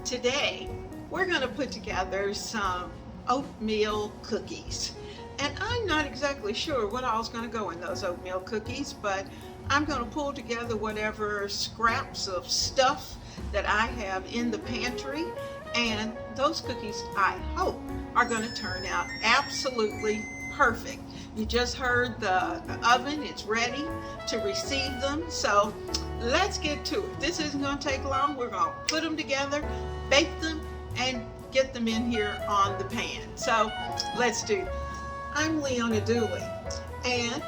Today, we're going to put together some oatmeal cookies. And I'm not exactly sure what all's going to go in those oatmeal cookies, but I'm going to pull together whatever scraps of stuff that I have in the pantry. And those cookies, I hope, are going to turn out absolutely perfect. You just heard the oven, it's ready to receive them. So let's get to it. This isn't going to take long. We're going to put them together, bake them, and get them in here on the pan. So let's do it. I'm Leona Dooley, and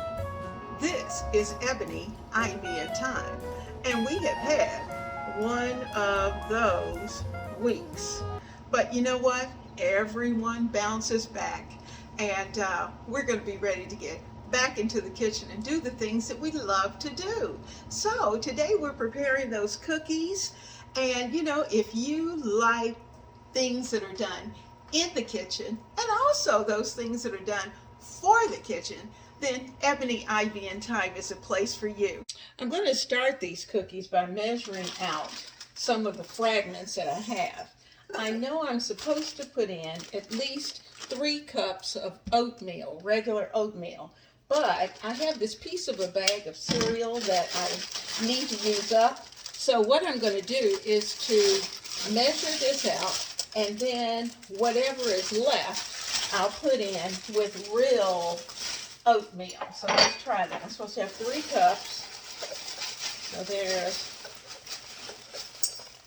this is Ebony, Thyme, and we have had one of those weeks. But you know what? Everyone bounces back, and we're going to be ready to get back into the kitchen and do the things that we love to do. So today we're preparing those cookies, and you know, if you like things that are done in the kitchen and also those things that are done for the kitchen, then Ebony, Ivy, and Thyme is a place for you. I'm going to start these cookies by measuring out some of the fragments that I have. I know I'm supposed to put in at least 3 cups of oatmeal, regular oatmeal, but I have this piece of a bag of cereal that I need to use up. So what I'm going to do is to measure this out, and then whatever is left, I'll put in with real oatmeal. So let's try that. I'm supposed to have 3 cups. So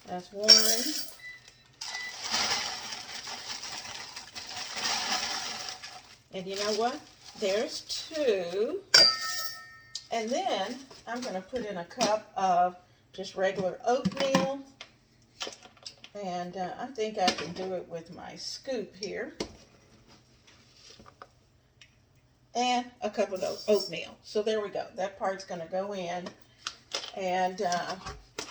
that's 1. And you know what? There's 2. And then I'm going to put in a cup of just regular oatmeal. And I think I can do it with my scoop here. And a cup of oatmeal. So there we go. That part's going to go in. And,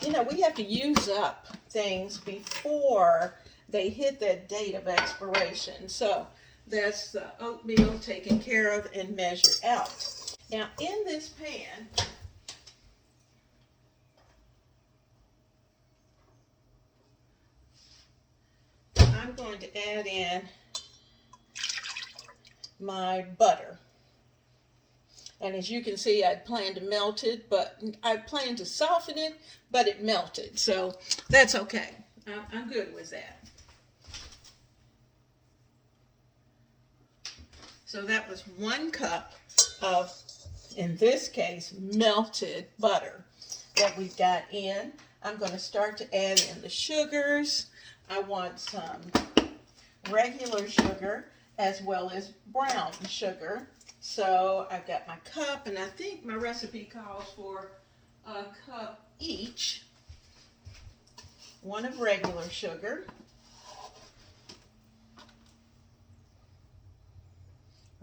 you know, we have to use up things before they hit that date of expiration. So that's the oatmeal taken care of and measured out. Now in this pan, I'm going to add in my butter. And as you can see, I'd planned to melt it, but I planned to soften it, but it melted. So that's okay. I'm good with that. So that was 1 cup of, in this case, melted butter that we've got in. I'm going to start to add in the sugars. I want some regular sugar as well as brown sugar. So I've got my cup, and I think my recipe calls for a cup each. 1 of regular sugar.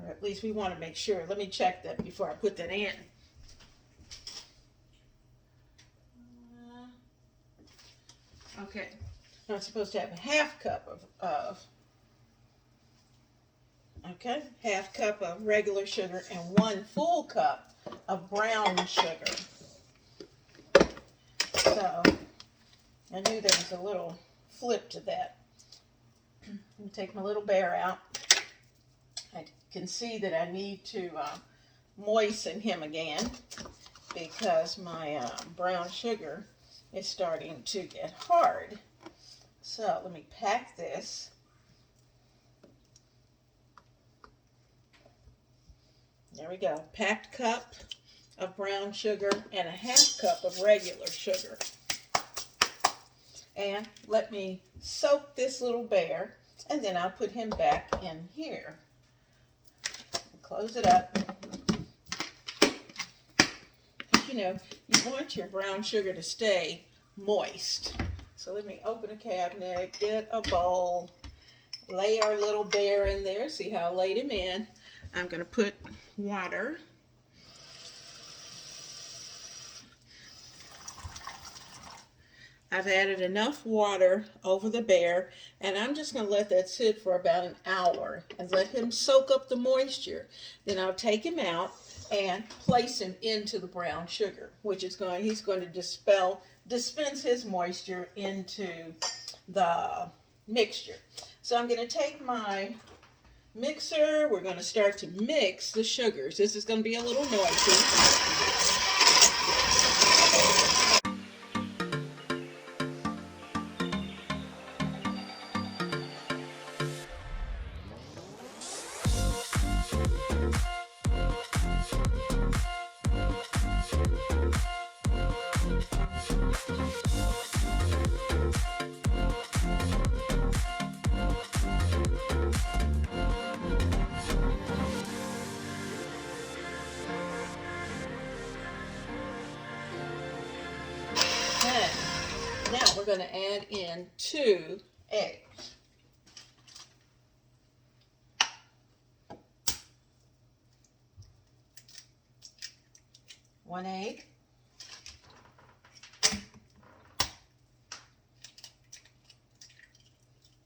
Or at least we want to make sure. Let me check that before I put that in. Okay. I'm supposed to have a 1/2 cup of half cup of regular sugar and 1 full cup of brown sugar. So I knew there was a little flip to that. Let me take my little bear out. I can see that I need to moisten him again because my brown sugar is starting to get hard. So let me pack this. There we go. Packed cup of brown sugar and a 1/2 cup of regular sugar. And let me soak this little bear, and then I'll put him back in here. Close it up. You know, you want your brown sugar to stay moist. So let me open a cabinet, get a bowl, lay our little bear in there. See how I laid him in. I'm going to put water. I've added enough water over the bear, and I'm just going to let that sit for about an hour and let him soak up the moisture. Then I'll take him out and place him into the brown sugar, which is he's going to dispense his moisture into the mixture. So I'm going to take my mixer. We're going to start to mix the sugars. This is going to be a little noisy. Now we're going to add in 2 eggs. One egg.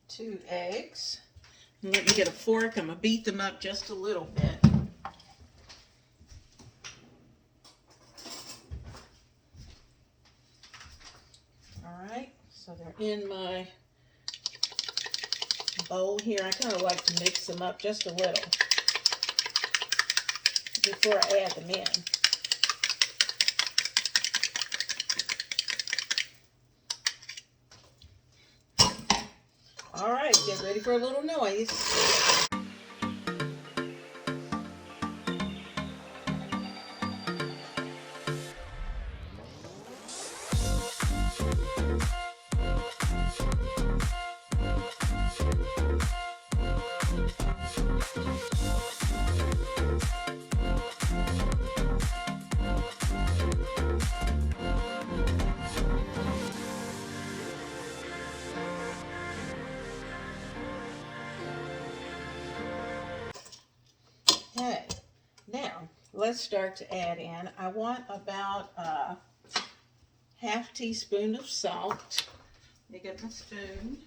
2 eggs. And let me get a fork. I'm going to beat them up just a little bit. So they're in my bowl here. I kind of like to mix them up just a little before I add them in. All right, get ready for a little noise. Okay, now let's start to add in. I want about a half teaspoon of salt. Let me get my spoon.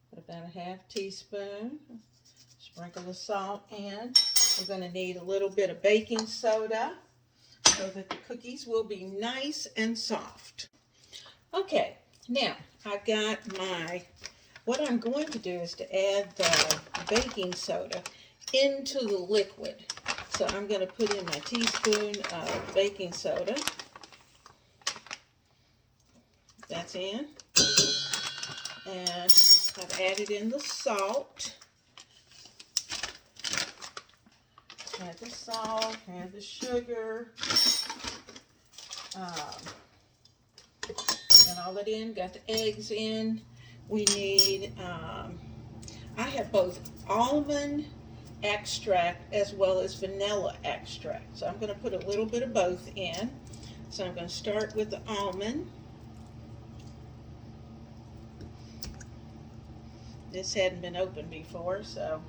Put about a half teaspoon. Sprinkle the salt in. We're going to need a little bit of baking soda, so that the cookies will be nice and soft. Okay, now I've got what I'm going to do is to add the baking soda into the liquid. So I'm going to put in my teaspoon of baking soda. That's in. And I've added in the salt. Add the salt, add the sugar, and all that in. Got the eggs in. We need, I have both almond extract as well as vanilla extract. So I'm going to put a little bit of both in. So I'm going to start with the almond. This hadn't been opened before, so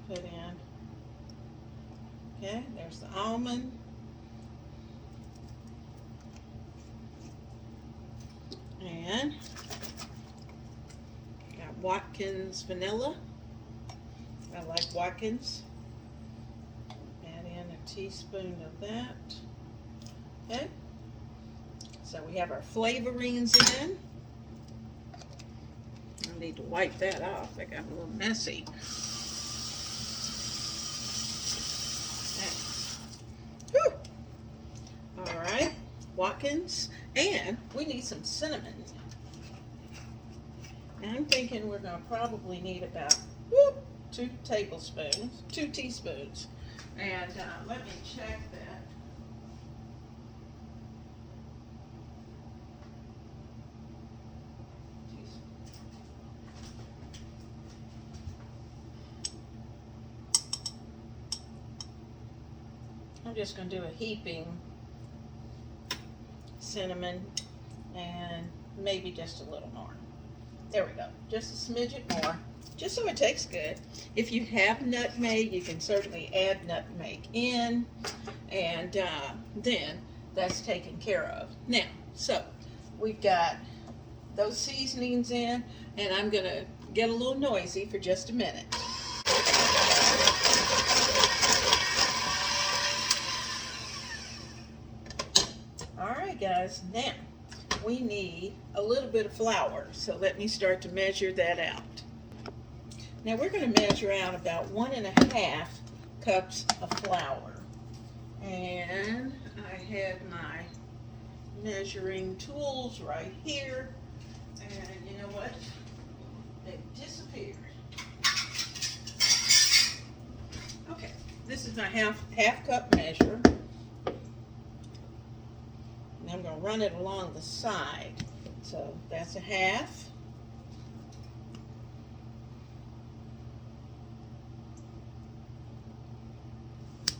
put in. Okay, there's the almond. And got Watkins vanilla. I like Watkins. Add in a teaspoon of that. Okay, so we have our flavorings in. I need to wipe that off. That got a little messy. All right, Watkins, and we need some cinnamon. And I'm thinking we're going to probably need about 2 teaspoons. And let me check that. I'm just going to do a heaping cinnamon and maybe just a little more. There we go. Just a smidget more, just so it tastes good. If you have nutmeg, you can certainly add nutmeg in, and then that's taken care of. Now, so we've got those seasonings in, and I'm going to get a little noisy for just a minute. All right, guys, now we need a little bit of flour, so let me start to measure that out. Now we're going to measure out about 1.5 cups of flour. And I have my measuring tools right here. And you know what? They disappeared. Okay, this is my half cup measure. And I'm going to run it along the side. So that's 1/2.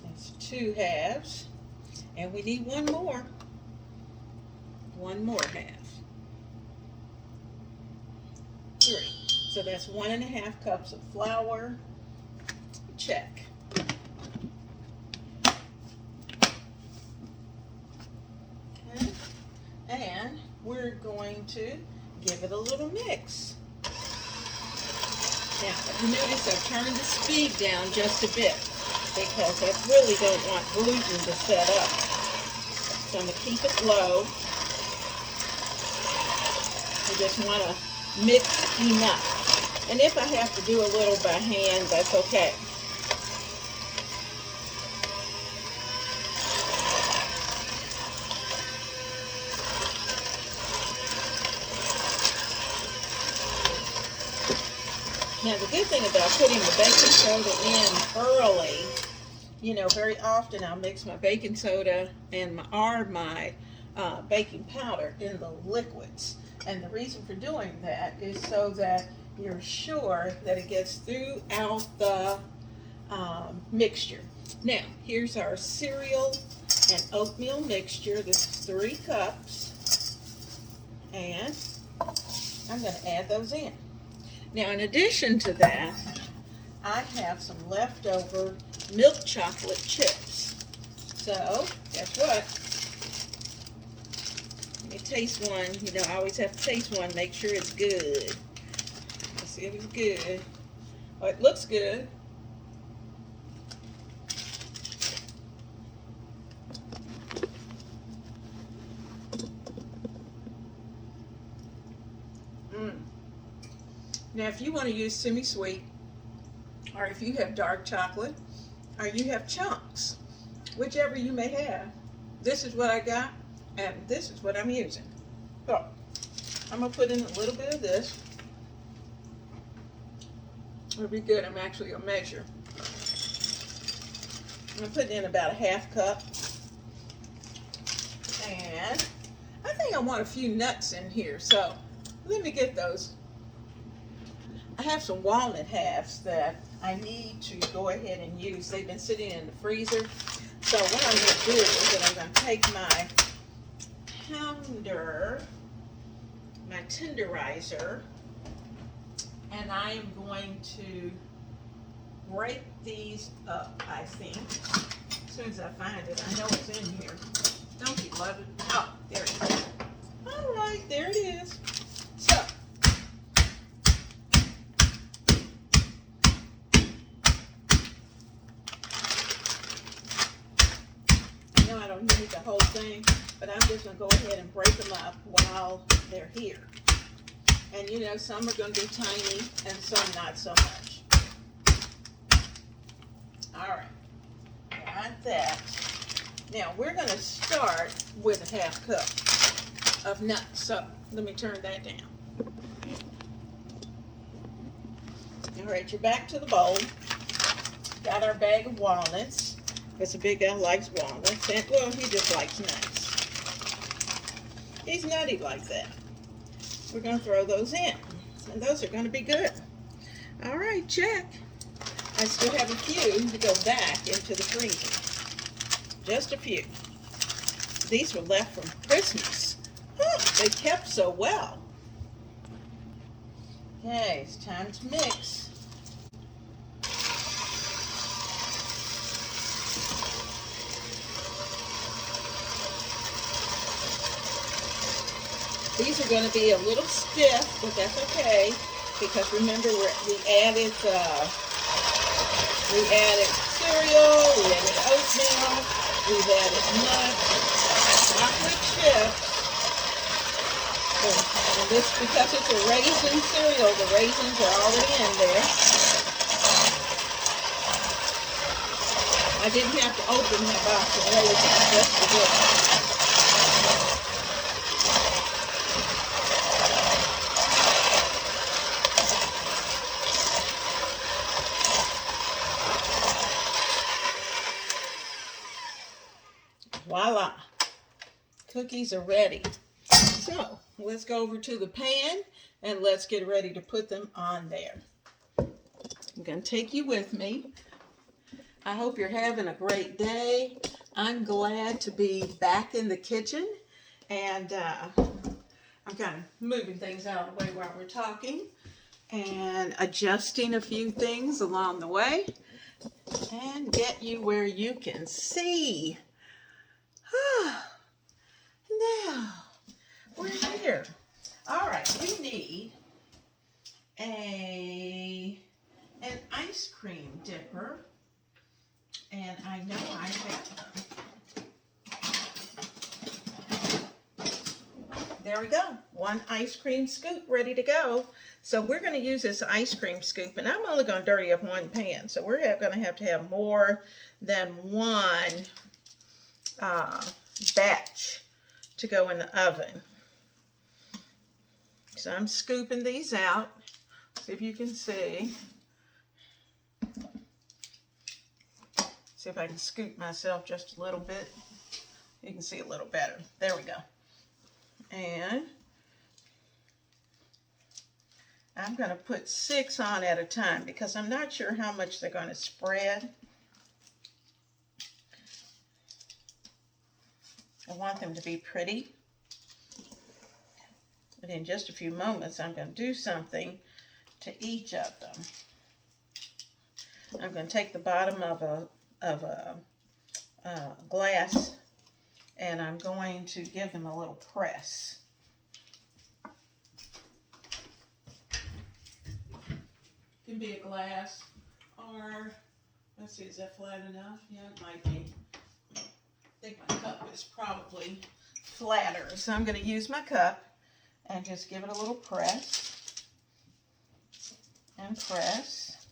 That's 2/2. And we need one more. One more half. 3. So that's 1.5 cups of flour. Check. Okay. And we're going to give it a little mix. Now, you notice I've turned the speed down just a bit because I really don't want gluten to set up. So I'm going to keep it low. I just want to mix enough. And if I have to do a little by hand, that's okay. Now the good thing about putting the baking soda in early, you know, very often I'll mix my baking soda and my baking powder in the liquids. And the reason for doing that is so that you're sure that it gets throughout the mixture. Now, here's our cereal and oatmeal mixture. This is 3 cups. And I'm going to add those in. Now, in addition to that, I have some leftover milk chocolate chips. So, guess what? Let me taste one. You know, I always have to taste one, make sure it's good. Let's see if it's good. Oh, it looks good. Now, if you want to use semi-sweet, or if you have dark chocolate, or you have chunks, whichever you may have, this is what I got, and this is what I'm using. So, I'm going to put in a little bit of this. It'll be good. I'm actually going to measure. I'm going to put in about 1/2 cup. And I think I want a few nuts in here, so let me get those. I have some walnut halves that I need to go ahead and use. They've been sitting in the freezer. So what I'm going to do is that I'm going to take my my tenderizer, and I am going to break these up, I think. As soon as I find it, I know it's in here. Don't you love it? Oh, there it is. All right, there it is. So, I don't need the whole thing, but I'm just going to go ahead and break them up while they're here. And you know, some are going to be tiny and some not so much. All right, got that. Now we're going to start with 1/2 cup of nuts. So let me turn that down. All right, you're back to the bowl. Got our bag of walnuts. Because a big guy likes walnuts, and well, he just likes nuts. He's nutty like that. We're going to throw those in, and those are going to be good. All right, check. I still have a few to go back into the freezer. Just a few. These were left from Christmas. They kept so well. Okay, it's time to mix. These are going to be a little stiff, but that's okay, because remember we added We added cereal, we added oatmeal, we've added nuts, chocolate chips. And this, because it's a raisin cereal, the raisins are already in there. I didn't have to open that box of raisins just for this. Voila, cookies are ready. So let's go over to the pan and let's get ready to put them on there. I'm going to take you with me. I hope you're having a great day. I'm glad to be back in the kitchen, and I'm kind of moving things out of the way while we're talking and adjusting a few things along the way and get you where you can see. Now, we're here. All right, you need an ice cream dipper, and I know I have them. There we go. One ice cream scoop ready to go. So we're going to use this ice cream scoop, and I'm only going to dirty up one pan. So we're going to have more than one batch to go in the oven. So I'm scooping these out. See if you can see. See if I can scoop myself just a little bit. You can see a little better. There we go. And I'm going to put 6 on at a time because I'm not sure how much they're going to spread. I want them to be pretty. But in just a few moments, I'm going to do something to each of them. I'm going to take the bottom of a glass, and I'm going to give them a little press. It can be a glass, or let's see, is that flat enough? Yeah, it might be. I think my cup is probably flatter, so I'm going to use my cup and just give it a little press and press.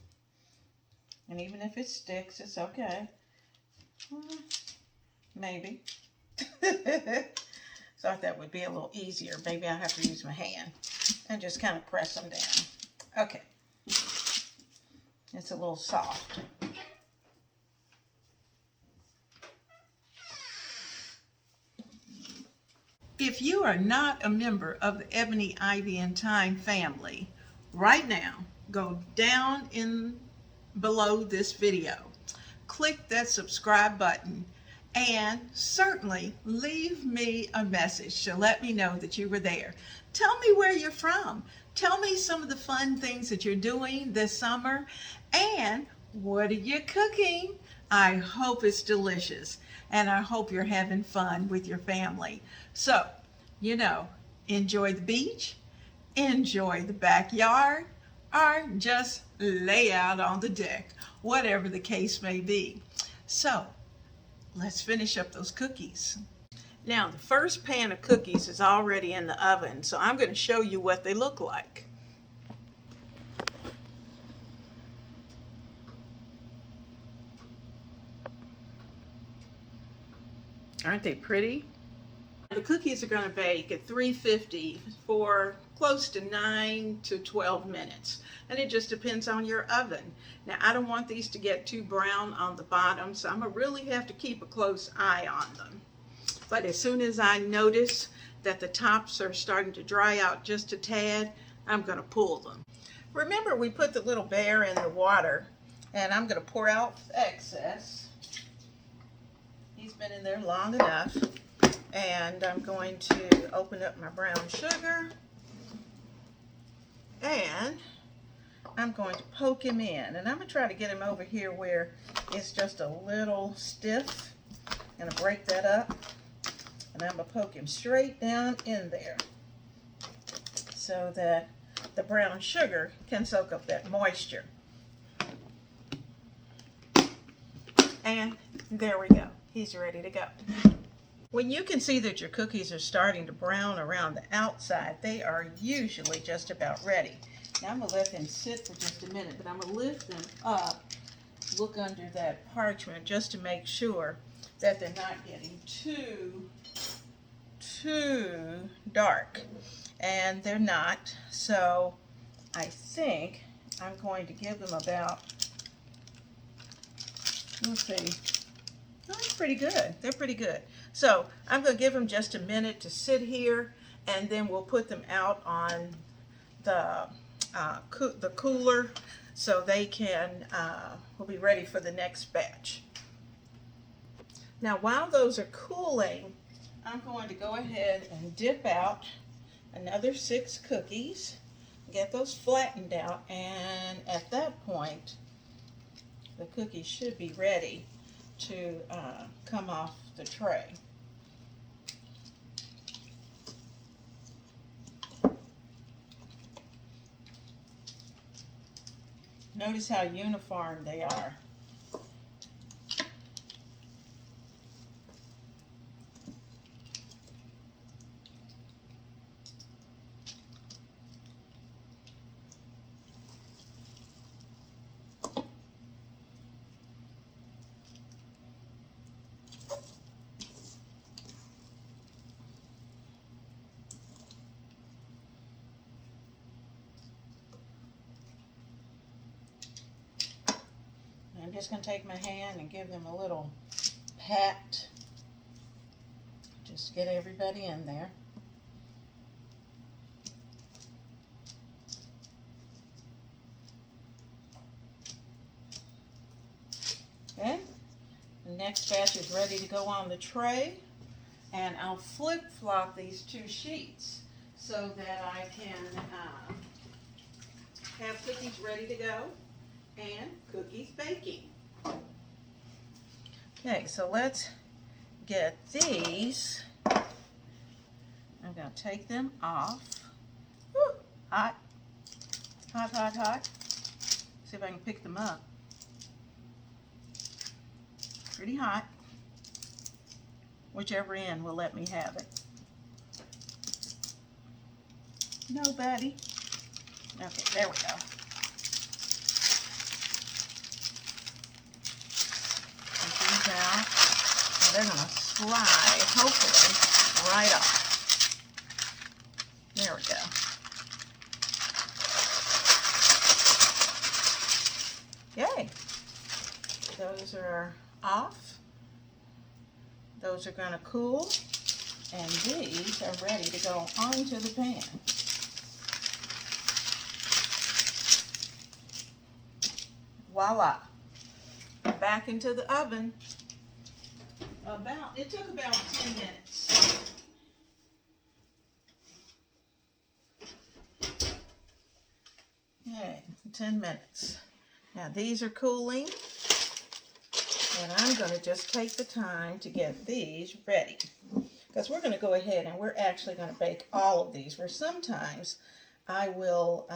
And even if it sticks, it's okay. Maybe. Thought that would be a little easier. Maybe I'll have to use my hand and just kind of press them down. Okay. It's a little soft. If you are not a member of the Ebony, Ivy, and Thyme family, right now, go down in below this video. Click that subscribe button and certainly leave me a message to let me know that you were there. Tell me where you're from. Tell me some of the fun things that you're doing this summer, and what are you cooking? I hope it's delicious, and I hope you're having fun with your family. So, you know, enjoy the beach, enjoy the backyard, or just lay out on the deck, whatever the case may be. So, let's finish up those cookies. Now, the first pan of cookies is already in the oven, so I'm going to show you what they look like. Aren't they pretty? The cookies are going to bake at 350 for close to 9 to 12 minutes. And it just depends on your oven. Now, I don't want these to get too brown on the bottom, so I'm going to really have to keep a close eye on them. But as soon as I notice that the tops are starting to dry out just a tad, I'm going to pull them. Remember, we put the little bear in the water, and I'm going to pour out excess. He's been in there long enough. And I'm going to open up my brown sugar, and I'm going to poke him in. And I'm going to try to get him over here where it's just a little stiff. I'm going to break that up, and I'm going to poke him straight down in there so that the brown sugar can soak up that moisture. And there we go. He's ready to go. When you can see that your cookies are starting to brown around the outside, they are usually just about ready. Now I'm going to let them sit for just a minute, but I'm going to lift them up, look under that parchment just to make sure that they're not getting too dark. And they're not, so I think I'm going to give them about, let's see, that's pretty good. They're pretty good. So I'm going to give them just a minute to sit here, and then we'll put them out on the cooler so they can will be ready for the next batch. Now while those are cooling, I'm going to go ahead and dip out another 6 cookies, get those flattened out, and at that point the cookies should be ready to come off the tray. Notice how uniform they are. I'm just going to take my hand and give them a little pat. Just get everybody in there. Okay, the next batch is ready to go on the tray, and I'll flip-flop these 2 sheets so that I can have cookies ready to go and cookies baking. Okay, so let's get these. I'm going to take them off. Woo, hot, hot, hot, hot. See if I can pick them up. Pretty hot. Whichever end will let me have it. Nobody. Okay, there we go. Out. They're going to slide, hopefully, right off. There we go. Yay! Those are off. Those are going to cool. And these are ready to go onto the pan. Voila! Back into the oven. It took about 10 minutes. Okay, 10 minutes. Now these are cooling, and I'm going to just take the time to get these ready. Because we're going to go ahead and we're actually going to bake all of these, where sometimes I will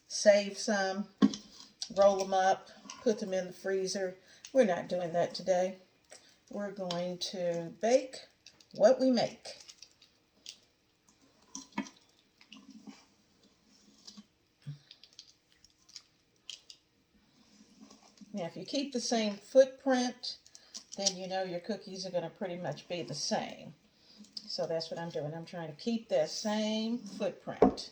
save some, roll them up, put them in the freezer. We're not doing that today. We're going to bake what we make. Now, if you keep the same footprint, then you know your cookies are going to pretty much be the same. So that's what I'm doing. I'm trying to keep that same footprint.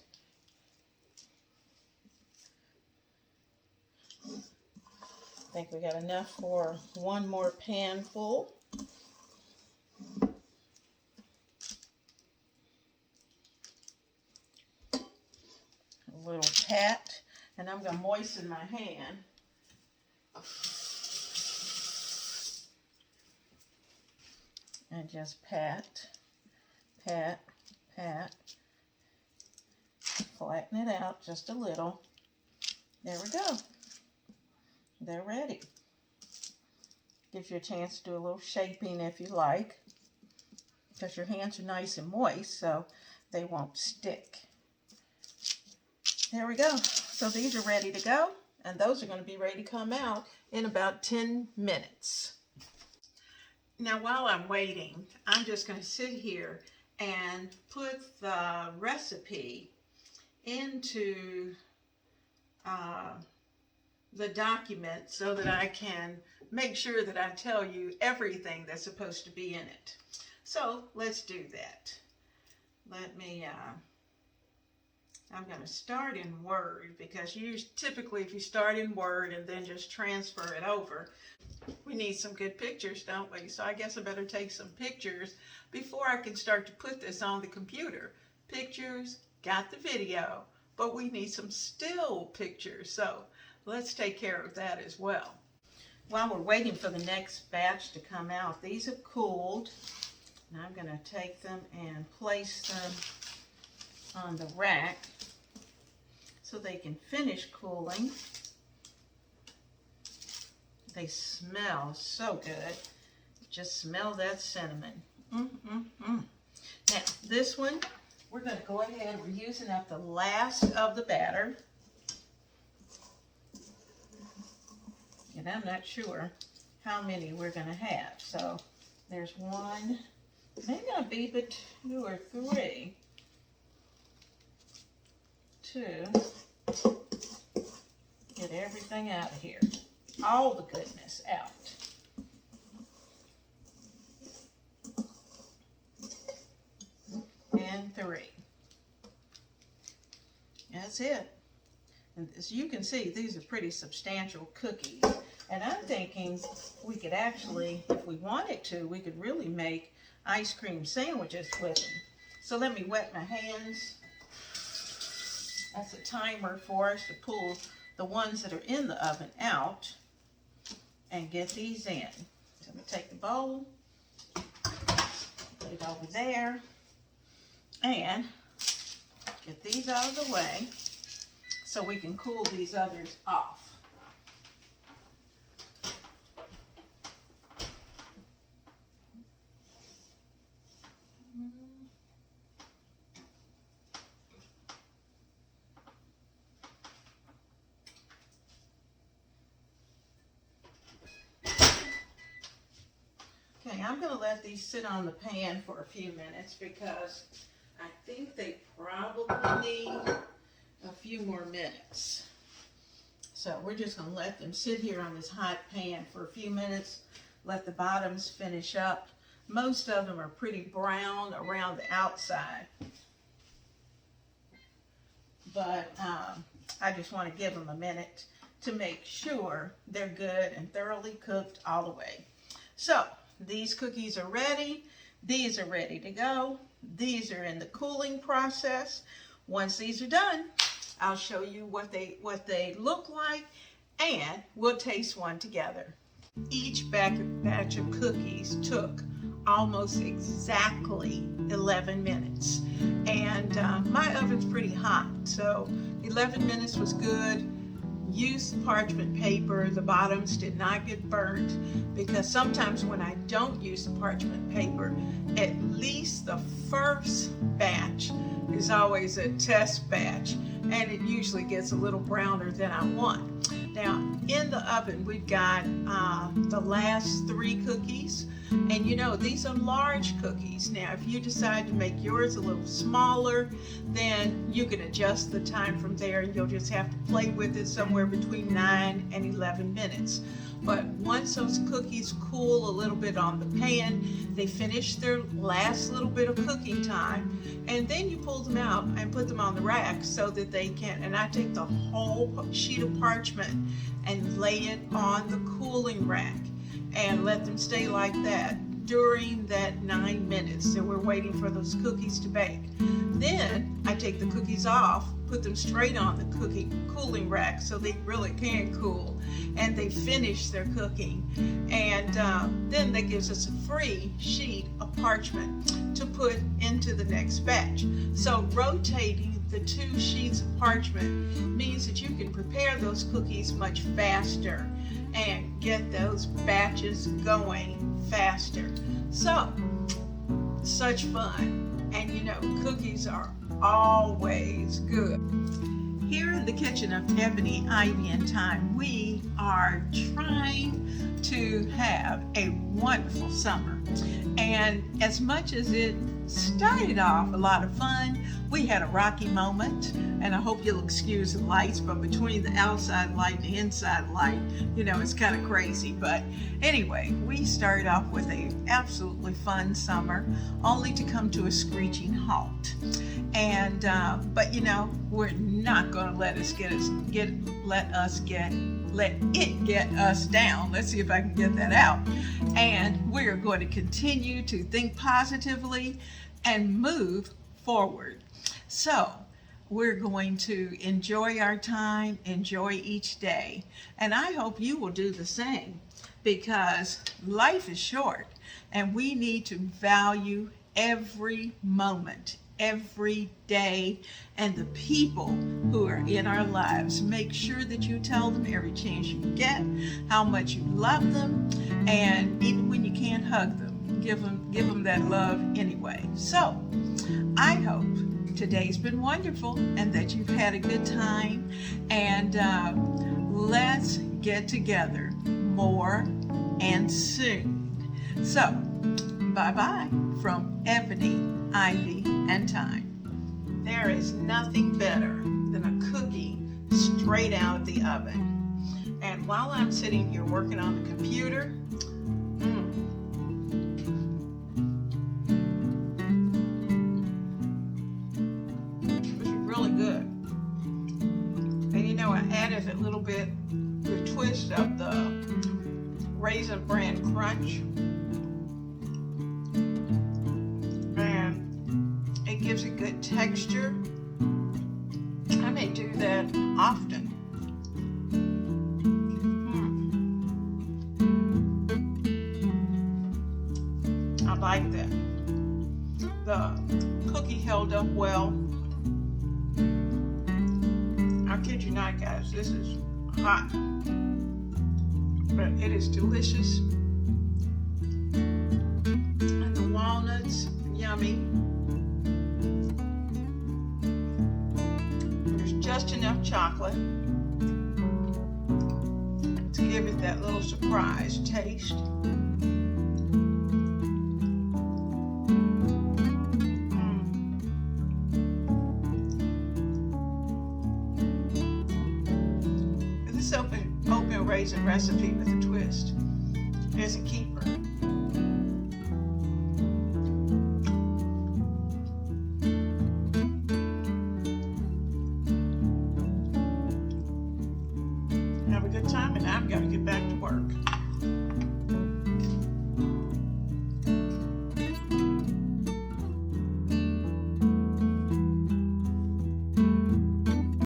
I think we got enough for one more pan full. A little pat, and I'm going to moisten my hand. And just pat, pat, pat. Flatten it out just a little. There we go. They're ready. Gives you a chance to do a little shaping if you like, because your hands are nice and moist, so they won't stick. There we go. So these are ready to go. And those are going to be ready to come out in about 10 minutes. Now while I'm waiting, I'm just going to sit here and put the recipe into the document so that I can make sure that I tell you everything that's supposed to be in it. So let's do that. I'm going to start in Word, because typically if you start in Word and then just transfer it over, we need some good pictures, don't we? So I guess I better take some pictures before I can start to put this on the computer. Pictures, got the video, but we need some still pictures. So let's take care of that as well. While we're waiting for the next batch to come out, these have cooled. Now I'm going to take them and place them on the rack so they can finish cooling. They smell so good. Just smell that cinnamon. Now this one, we're going to go ahead, we're using up the last of the batter. And I'm not sure how many we're going to have. So there's one, maybe going to be but 2 or 3. 2. Get everything out of here. All the goodness out. And 3. That's it. And as you can see, these are pretty substantial cookies. And I'm thinking we could actually, if we wanted to, we could really make ice cream sandwiches with them. So let me wet my hands. That's a timer for us to pull the ones that are in the oven out and get these in. So I'm going to take the bowl, put it over there, and get these out of the way so we can cool these others off. Okay, I'm going to let these sit on the pan for a few minutes because I think they probably need a few more minutes. So we're just going to let them sit here on this hot pan for a few minutes, let the bottoms finish up. Most of them are pretty brown around the outside, but I just want to give them a minute to make sure they're good and thoroughly cooked all the way. So these cookies are ready. These are ready to go. These are in the cooling process. Once these are done, I'll show you what they look like, and we'll taste one together. Each batch of cookies took almost exactly 11 minutes. And my oven's pretty hot, so 11 minutes was good. Use parchment paper. The bottoms did not get burnt, because sometimes when I don't use the parchment paper, at least the first batch is always a test batch, and it usually gets a little browner than I want. Now in the oven we've got the last 3 cookies, and you know, these are large cookies. Now if you decide to make yours a little smaller, then you can adjust the time from there, and you'll just have to play with it somewhere between 9 and 11 minutes. But once those cookies cool a little bit on the pan, they finish their last little bit of cooking time, and then you pull them out and put them on the rack so that they can, and I take the whole sheet of parchment and lay it on the cooling rack and let them stay like that during that 9 minutes that we're waiting for those cookies to bake. Then I take the cookies off, put them straight on the cooling rack so they really can cool, and they finish their cooking. And then that gives us a free sheet of parchment to put into the next batch. So rotating the 2 sheets of parchment means that you can prepare those cookies much faster and get those batches going faster. So, such fun. And you know, cookies are always good. Here in the kitchen of Ebony, Ivy, and Thyme. We are trying to have a wonderful summer. And as much as it started off a lot of fun, we had a rocky moment, and I hope you'll excuse the lights, but between the outside light and the inside light, you know, it's kind of crazy. But anyway, we started off with an absolutely fun summer, only to come to a screeching halt. And but you know, we're not going to let it get us down. Let's see if I can get that out. And we're going to continue to think positively and move forward. So we're going to enjoy our time, enjoy each day. And I hope you will do the same, because life is short and we need to value every moment, every day, and the people who are in our lives. Make sure that you tell them every chance you get how much you love them, and even when you can't hug them, give them that love anyway. So I hope today's been wonderful and that you've had a good time, and let's get together more and soon. So bye-bye from Ebony, Ivy, and Thyme. There is nothing better than a cookie straight out of the oven. And while I'm sitting here working on the computer, this is really good. And you know, I added a little bit, the twist of the Raisin Bran Crunch. Gives a good texture. I may do that often. I like that. The cookie held up well. I kid you not, guys, this is hot, but it is delicious. And the walnuts, yummy. Just enough chocolate to give it that little surprise taste. This oatmeal raisin recipe with a twist is a keeper. Have a good time, and I've got to get back to work.